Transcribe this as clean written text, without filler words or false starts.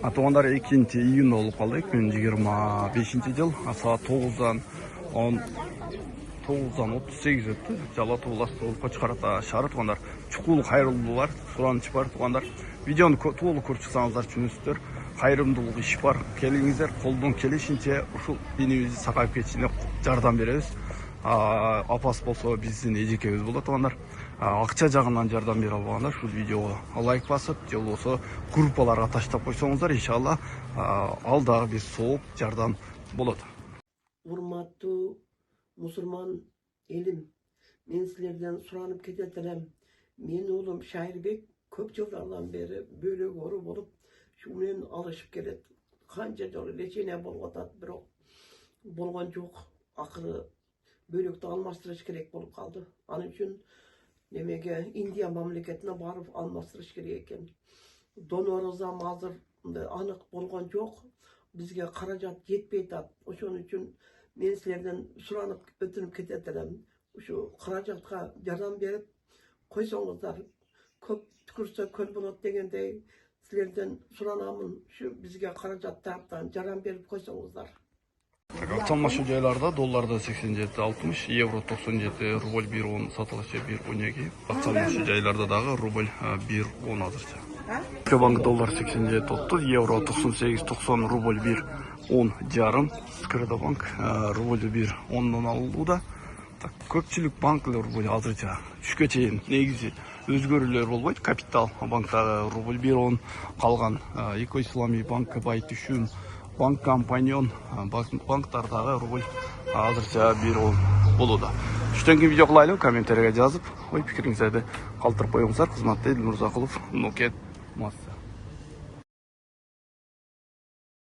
Атуандар 2 июнь болуп калды. 2025 жыл. Саат 9-дан 38 өттү. Жалатуу власты Кочкарата шаары туугандар. Чукул кайрылуулар, сураныч бар туугандар. Видеону толук көрүп чыксаңыздар түшүнөсүздөр. Кайрымдуулук иш бар. Келиңиздер, колдон келишинче ушул денибизди сакайып кетишине жардам беребиз. Апас болсо биздин эжекебиз болот туугандар. Акча жагынан жардам бере албагандар ушул видеого лайк басып, же болбосо группаларга таштап койсоңуздар, иншалла ал дагы бир сооп жардам болот. Урматтуу мусулман элим, мен силерден суранып кетет элем. Менин уулум Шайырбек көп жылдардан бери бөлөк оору болуп, ушу менен алышып келет. Канча жолу лечение болуп атат, бирок болгон жок. Акыры бөлөктү алмаштырыш керек болуп калды. Анын үчүн немеге Индия мамлекетине барып алмаштырыш керек экен. Донорубуз азыр анык болгон жок. Бизге каражат жетпей атат. Ошон үчүн мен силерден суранып өтүнүп кетет элем. Ушу каражатка жардам берип койсоңуздар, көп түкүрсө көл болот дегендей, силерден суранамын. Ушу бизге каражат тараптан жардам берип койсоңуздар. Автомашин жайларда долларда 87.60, евро 97, рубль 1.10 сатылышы 1.12. Автомашин жайларда дагы рубль 1.10 азырча. Банк доллар 87.30, евро 98.90, рубль 1.10 жарым. Скредобанк рубль 1.10 алууда. Көпчүлүк банкылар рубль азырча түшкө чейин негизи өзгөрүүлөр болбойт. Капитал банктагы рубль 1.10 калган. Эко Ислами банк, Бай Түшүн, Банк Компаньон банктардагы рубль азырча 1.10 болууда. Түштөн кийин видео кылайлы, комментарийге жазып, ой пикириңиздерди калтырып коюңуздар. Кызматты Элмурзакулов, Нукет Мас.